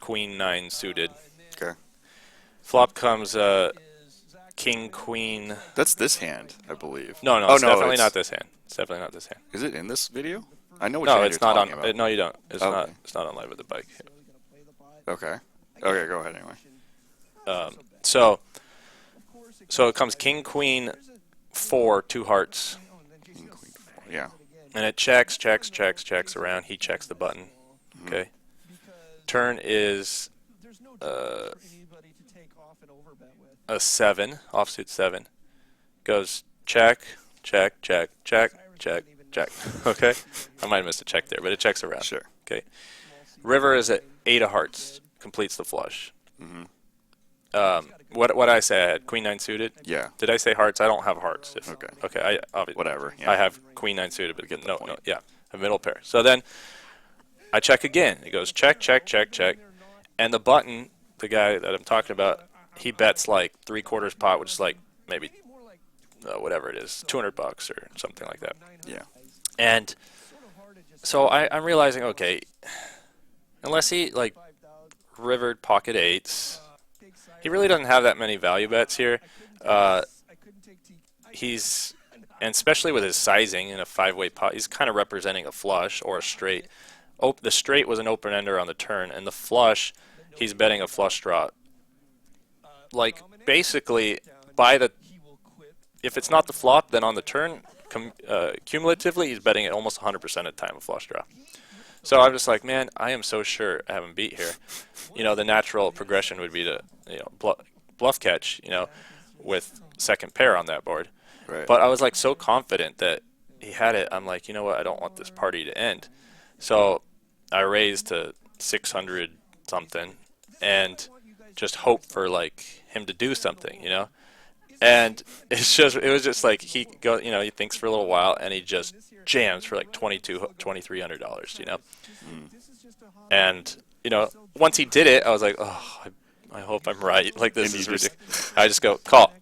queen 9 suited. Okay. Flop comes king queen. That's this hand, I believe. No, Oh, it's no, definitely it's, not this hand. It's definitely not this hand. Is it in this video? I know which No, hand it's you're not on. talking about. No, you don't. It's Okay. not. It's not on Live with the Bike. Okay. Okay, go ahead anyway. So it comes king queen 4 2 hearts, King, queen, 4. Yeah. and it checks around. He checks the button. Okay. Turn is a 7, offsuit 7. Goes check. Okay. I might have missed a check there, but it checks around. Sure. Okay. River is at 8 of hearts, completes the flush. What I say? I had queen 9 suited. Yeah. Did I say hearts? I don't have hearts. Okay. Okay. I obviously, Whatever. Yeah. I have queen 9 suited, but get the no, point. yeah, a middle pair. So then I check again. It goes check, and the button, the guy that I'm talking about, he bets like 3/4 pot, which is like maybe whatever it is, $200 or something like that. Yeah. And so I'm realizing, okay, unless he like rivered pocket 8s, he really doesn't have that many value bets here. And especially with his sizing in a 5-way pot, he's kind of representing a flush or a straight. The straight was an open ender on the turn, and the flush, he's betting a flush draw. Like basically, if it's not the flop, then on the turn, cumulatively, he's betting it almost 100% of the time a flush draw. So I'm just like, man, I am so sure I have him beat here. You know, the natural progression would be to, you know, bluff catch, you know, with second pair on that board. Right. But I was like so confident that he had it. I'm like, you know what? I don't want this party to end. So I raised to 600 something and just hope for like him to do something, you know. And it was just like he thinks for a little while and he just jams for like $2,300, you know. And you know, once he did it, I was like, oh, I hope I'm right. Like this is ridiculous. I just go call,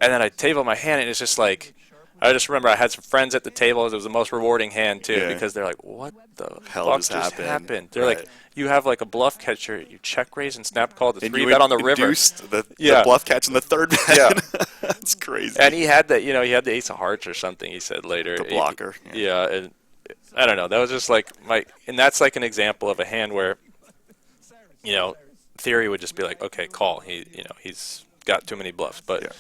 and then I table my hand, and it's just like, I just remember I had some friends at the table. It was the most rewarding hand too, because they're like, what the hell fuck just just happened? happened? They're Right. like, you have like a bluff catcher, you check raise and snap call the And 3 you bet on the river. induced the Yeah. bluff catch in the third bet. Yeah. That's crazy. And he had that, you know, he had the ace of hearts or something. He said later. The blocker. Yeah, and I don't know. That was just like and that's like an example of a hand where, you know, theory would just be like, okay, call. He's got too many bluffs, but Yeah.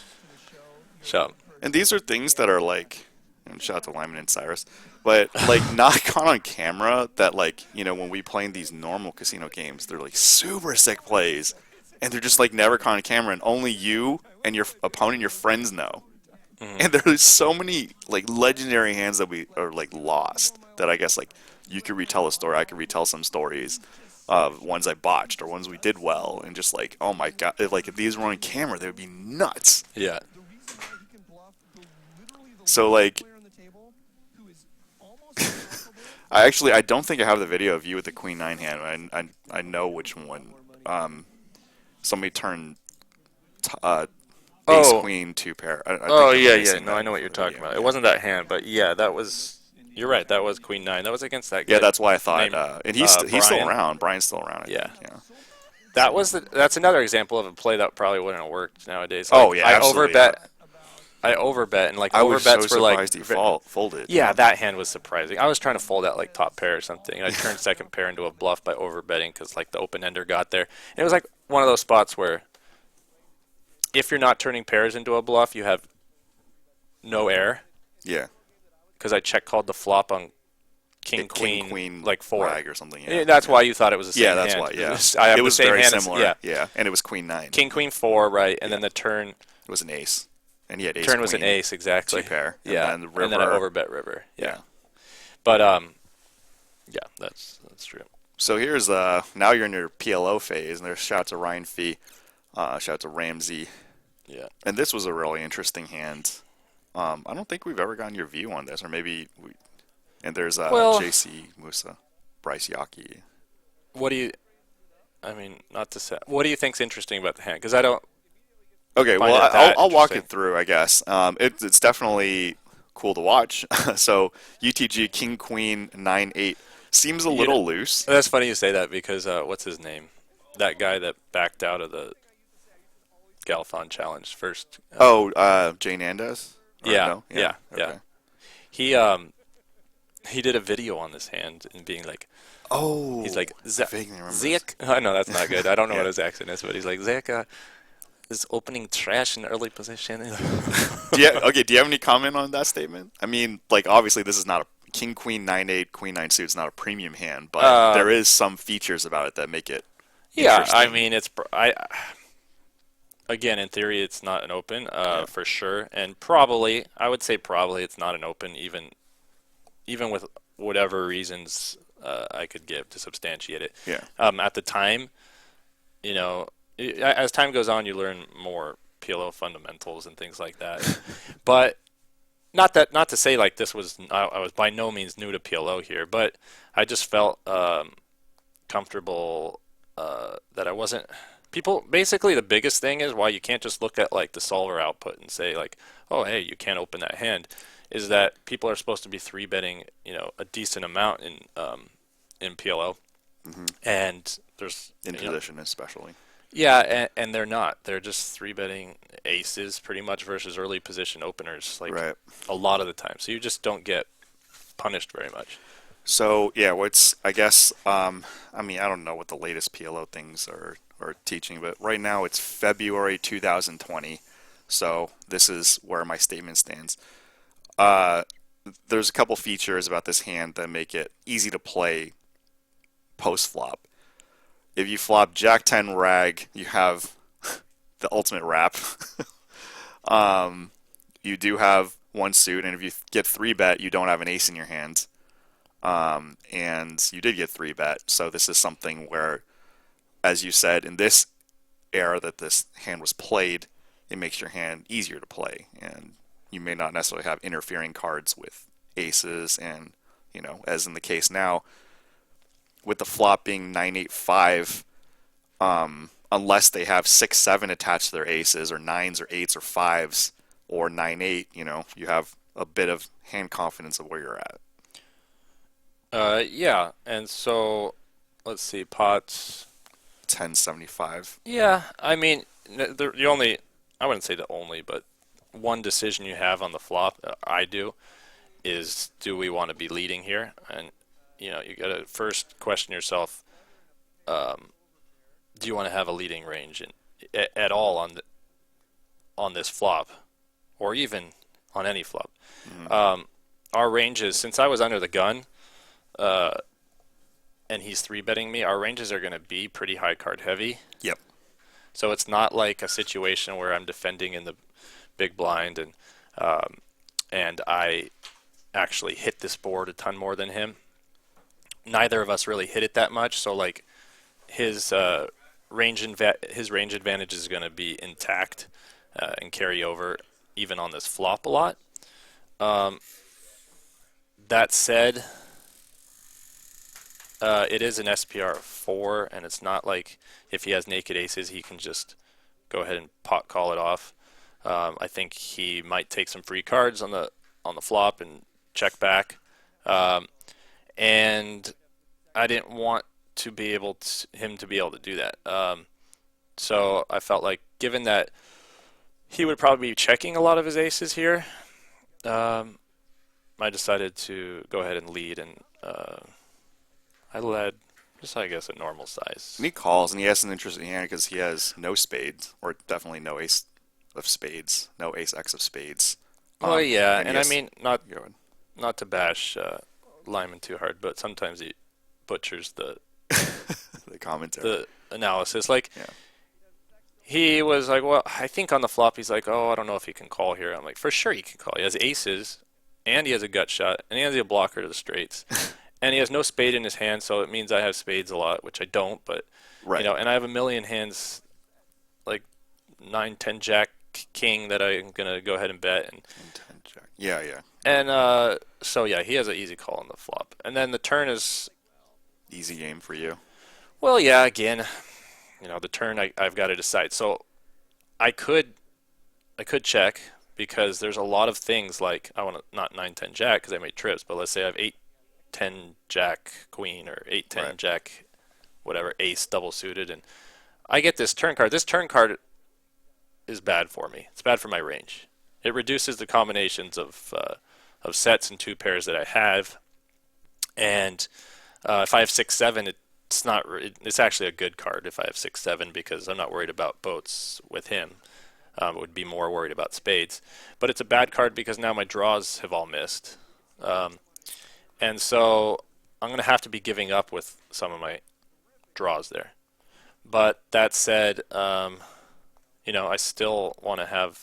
so And these are things that are like, and shout out to Lyman and Cyrus, but like not caught on camera. That like, you know, when we play in these normal casino games, they're like super sick plays, and they're just like never caught on camera, and only you and your opponent, your friends know. And there's so many like legendary hands that we are like lost. That I guess like you could retell a story, I could retell some stories of ones I botched or ones we did well, and just like, oh my god, if these were on camera, they would be nuts. yeah. So like, I don't think I have the video of you with the Queen 9 hand. I know which one. Somebody turned Ace Oh. Queen 2 pair. I think Oh I've yeah, already yeah. seen No, that I know what you're talking video. about. It wasn't that hand, but yeah, that was. You're right. That was Queen 9. That was against that guy. Yeah, that's why I thought. named, And he's still Brian. around. Brian's still around. I Yeah. think, yeah. That's another example of a play that probably wouldn't have worked nowadays. Oh, Like, yeah, I absolutely, overbet. I overbet, and like I was overbets so were like surprised he folded. Yeah, that hand was surprising. I was trying to fold out like top pair or something, and I turned second pair into a bluff by overbetting because like the open ender got there. And it was like one of those spots where if you're not turning pairs into a bluff, you have no air. Yeah. Because I check called the flop on king King, queen, queen, like 4. rag or something. Yeah, Yeah. that's why you thought it was the same Yeah, that's hand. why. Yeah. I have It the was same very hand as- similar. yeah. And it was Queen 9. King queen 4, right, and then the turn It was an ace, and he had ace Turn was an queen, ace, exactly. two pair, and Yeah, then the river. and then I overbet river. Yeah. Yeah. But yeah, that's true. So here's now you're in your PLO phase, and there's shout out to Ryan Fee, shout out to Ramsey, Yeah. and this was a really interesting hand. I don't think we've ever gotten your view on this, or maybe we. And there's Well- JC Musa, Bryce Yaki. What do you? I mean, not to say. What do you think's interesting about the hand? Because I don't. Okay, Find well, it that I'll walk it interesting. through, I guess. It's definitely cool to watch. So UTG King Queen 9-8 seems a little loose. That's funny you say that because what's his name? That guy that backed out of the Galfond Challenge first. Jane Andes? Or Yeah, no? yeah. Okay. He did a video on this hand and being like, Oh, he's like, I vaguely remember this. Zach. I know that's not good. I don't know Yeah. what his accent is, but he's like, Zach is opening trash in early position. Do you have any comment on that statement? I mean, like, obviously this is not a King Queen 9-8 Queen 9 suit. It's not a premium hand, but there is some features about it that make it. Yeah, I interesting. mean, again, in theory, it's not an open for sure, and probably, I would say probably it's not an open even with whatever reasons I could give to substantiate it. Yeah. At the time, as time goes on, you learn more PLO fundamentals and things like that. But not to say like this was I was by no means new to PLO here, but I just felt comfortable that I wasn't. People basically the biggest thing is why you can't just look at like the solver output and say like, oh hey, you can't open that hand, is that people are supposed to be three betting a decent amount in PLO, and there's In position, especially. yeah, and they're not. They're just three betting aces pretty much versus early position openers like Right. a lot of the time. So you just don't get punished very much. So yeah, I guess I mean I don't know what the latest PLO things are teaching, but right now it's February 2020. So this is where my statement stands. There's a couple features about this hand that make it easy to play post flop. If you flop Jack 10 rag, you have the ultimate wrap. You do have one suit, and if you get 3-bet, you don't have an ace in your hand. And you did get 3-bet, so this is something where, as you said, in this era that this hand was played, it makes your hand easier to play, and you may not necessarily have interfering cards with aces, and as in the case now, with the flop being 9-8-5, unless they have 6-7 attached to their aces, or 9s or 8s or 5s, or 9-8, you have a bit of hand confidence of where you're at. Yeah, and so let's see, pots. 10-75. Yeah, I mean, the only, I wouldn't say the only, but one decision you have on the flop, I do, is do we want to be leading here? And, you got to first question yourself, do you want to have a leading range at all on this flop, or even on any flop? Our ranges, since I was under the gun, and he's 3-betting me, our ranges are going to be pretty high card heavy. Yep. So it's not like a situation where I'm defending in the big blind and I actually hit this board a ton more than him. Neither of us really hit it that much, so like his range advantage is going to be intact and carry over even on this flop a lot. That said, it is an SPR of 4, and it's not like if he has naked aces, he can just go ahead and pot call it off. I think he might take some free cards on the flop and check back. And I didn't want to be him to be able to do that. So I felt like, given that he would probably be checking a lot of his aces here, I decided to go ahead and lead, and I led just, I guess, a normal size. And he calls, and he has an interesting hand because he has no spades, or definitely no ace of spades, no ace X of spades. Well, yeah, and and he I has- mean, Go ahead. not to bash Lyman too hard, but sometimes he butchers the The commentary. analysis. Like, Yeah. he was like, well, I think on the flop he's like, oh, I don't know if he can call here. I'm like, for sure he can call. He has aces, and he has a gut shot, and he has a blocker to the straights, and he has no spade in his hand, so it means I have spades a lot, which I don't. But Right. and I have a million hands, like 9, 10, Jack, King that I'm gonna go ahead and bet, And 10 jack. Yeah, yeah. and so yeah, he has an easy call on the flop, and then the turn is Easy game for you. well, yeah, again, the turn I've got to decide. So I could check because there's a lot of things like I want to not 9 10 Jack because I made trips, but let's say I have 8 10 Jack Queen or 8 10 Right. Jack whatever Ace double suited, and I get this turn card. This turn card is bad for me. It's bad for my range. It reduces the combinations of sets and two pairs that I have, and if I have 6 7, it's not. It's actually a good card if I have 6 7 because I'm not worried about boats with him. Would be more worried about spades, but it's a bad card because now my draws have all missed, and so I'm going to have to be giving up with some of my draws there. But that said, I still want to have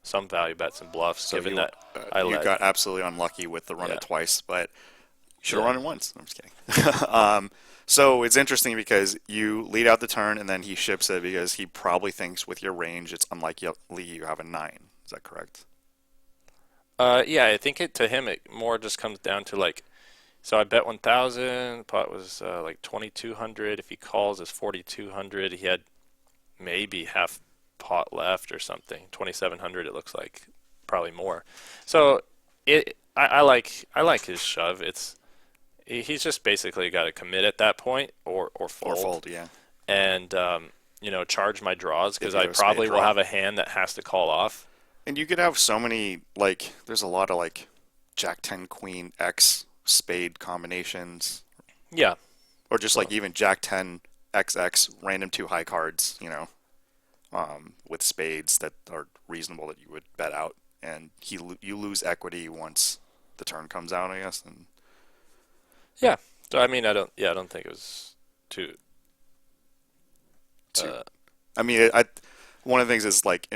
some value bets and bluffs, So given you, that I you led. got absolutely unlucky with the run Yeah. it twice, but you should have Yeah. run it once. I'm just kidding. So it's interesting because you lead out the turn and then he ships it because he probably thinks with your range it's unlikely you have a 9. Is that correct? Yeah, I think to him it more just comes down to like, so I bet 1,000. Pot was like 2,200. If he calls, it's 4,200. He had maybe half pot left or something. 2,700. It looks like probably more. So I like his shove. He's just basically got to commit at that point or Or fold, fold, yeah. and charge my draws If because you I have a spade probably will draw. have a hand that has to call off. And you could have so many, like, there's a lot of, like, Jack 10 Queen X spade combinations, Yeah. or just like even Jack 10 XX random 2 high cards, with spades that are reasonable that you would bet out, and you lose equity once the turn comes out, I guess. And Yeah. So I mean, I don't think it was too. two, Uh, I mean, one of the things is like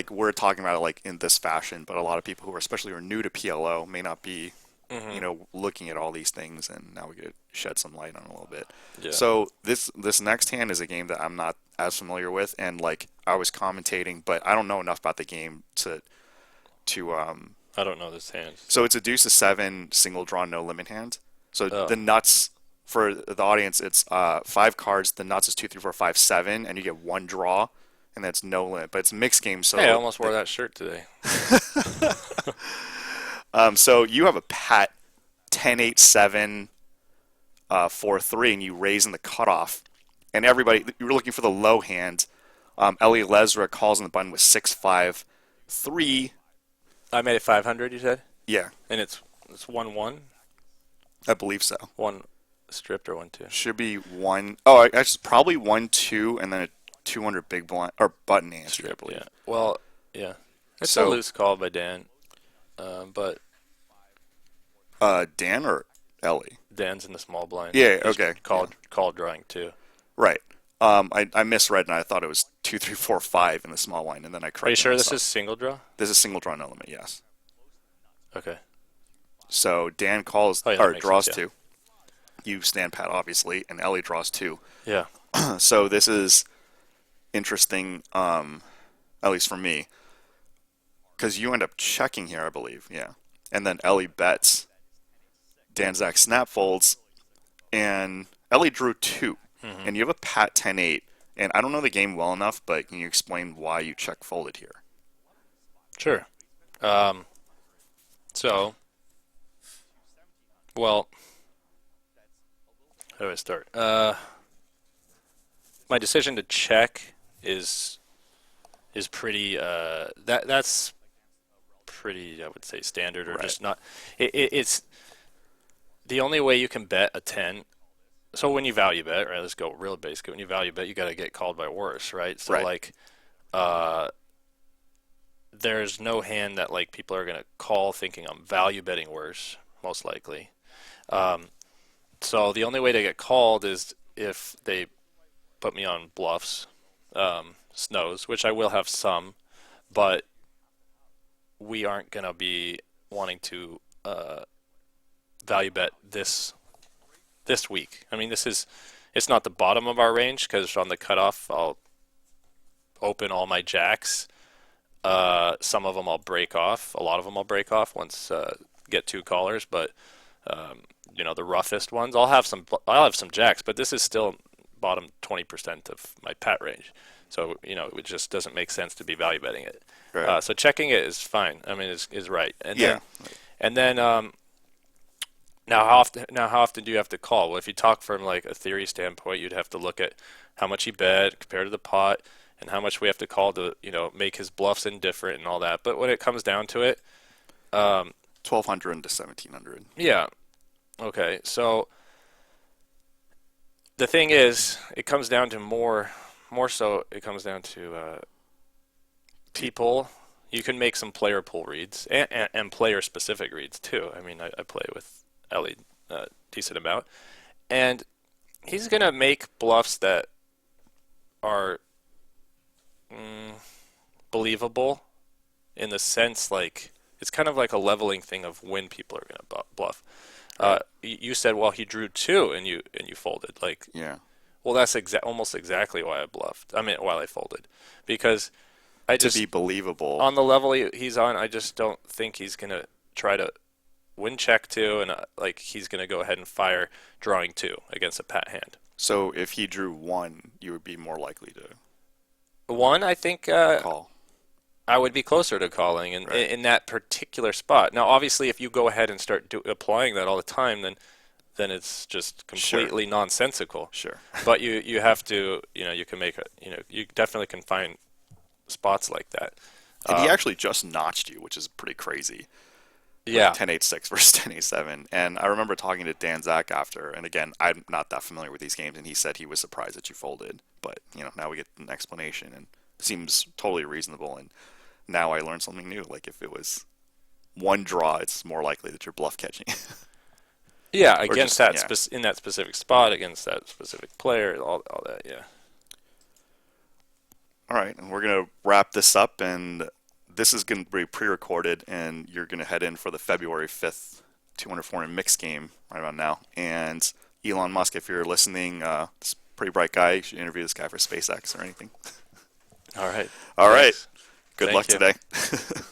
we're talking about it like in this fashion, but a lot of people who are especially who are new to PLO may not be, looking at all these things, and now we could shed some light on it a little bit. yeah. So this next hand is a game that I'm not as familiar with, and like I was commentating, but I don't know enough about the game to I don't know this hand. So it's a deuce to 7 single draw no limit hand. So Oh. the nuts for the audience, it's 5 cards. The nuts is 2 3 4 5 7, and you get 1 draw, and that's no limit. But it's a mixed game, so Hey, I almost wore that shirt today. so you have a pat 10-8-7 4-3, and you raise in the cutoff, and everybody you were looking for the low hand. Ellie Lesra calls on the button with 6-5-3. I made it 500. You said, Yeah, and it's 1-1, I believe so. one stripped or 1-2. Should be one. Oh, actually, probably 1-2, and then a 200 big blind or button ante, I believe. Yeah. Well, yeah. It's So- a loose call by Dan, but Dan or Ellie? Dan's in the small blind. Yeah, He's okay, Called drawing too. Right. I misread and I thought it was 2 3 4 5 in the small line, and then I corrected Are you sure this myself. is single draw? This is single draw no limit? Yes. Okay. So Dan calls Oh, yeah, that or makes draws sense, yeah. 2. You stand pat, obviously, and Ellie draws 2. Yeah. So this is interesting, at least for me, because you end up checking here, I believe. Yeah. And then Ellie bets. Dan Zach snap folds, and Ellie drew 2. And you have a pat 10-8. And I don't know the game well enough, but can you explain why you check folded here? Sure. So, well, how do I start? My decision to check is pretty that's pretty, I would say, standard or Right. just not. It's the only way you can bet a 10. So when you value bet, right? Let's go real basic. When you value bet, you got to get called by worse, right? So Right. like, there's no hand that like people are gonna call thinking I'm value betting worse, most likely. So the only way to get called is if they put me on bluffs, snows, which I will have some, but we aren't going to be wanting to value bet this week. I mean, it's not the bottom of our range because on the cutoff I'll open all my jacks. Some of them I'll break off. A lot of them I'll break off once get 2 callers, but the roughest ones I'll have some jacks, but this is still bottom 20% of my pat range. So, it just doesn't make sense to be value betting it. Right. So checking it is fine. I mean, is right. And Yeah. then now how often do you have to call? Well, if you talk from like a theory standpoint, you'd have to look at how much he bet compared to the pot and how much we have to call to, make his bluffs indifferent and all that. But when it comes down to it, 1,200 to 1,700. yeah. Okay. So the thing is, it comes down to more so it comes down to people. You can make some player pool reads and player specific reads too. I mean, I play with Ellie a decent amount, and he's gonna make bluffs that are believable in the sense like it's kind of like a leveling thing of when people are gonna bluff. You said, well, he drew 2 and you folded. Like, Yeah. well, that's almost exactly why I bluffed. I mean, while I folded, because I To just be believable. on the level he's on, I just don't think he's gonna try to win check 2 and like he's gonna go ahead and fire drawing 2 against a pat hand. So if he drew 1, you would be more likely to 1, I think call. I would be closer to calling in that particular spot. Now, obviously, if you go ahead and start applying that all the time, then it's just completely nonsensical. Sure. But you have to, you can make you definitely can find spots like that. And he actually just notched you, which is pretty crazy. Yeah. 10-8-6 versus 10-8-7. And I remember talking to Dan Zach after, and again, I'm not that familiar with these games, and he said he was surprised that you folded. But, now we get an explanation, and it seems totally reasonable. And now I learned something new. Like, if it was one draw, it's more likely that you're bluff catching. Yeah, Or against just- that in that specific spot, against that specific player, all that, yeah. All right, and we're going to wrap this up, and this is going to be pre-recorded, and you're going to head in for the February 5th 200-400 mix game right about now. And Elon Musk, if you're listening, this pretty bright guy, you should interview this guy for SpaceX or anything. All right. All right. Thanks. Good Thank luck you. today.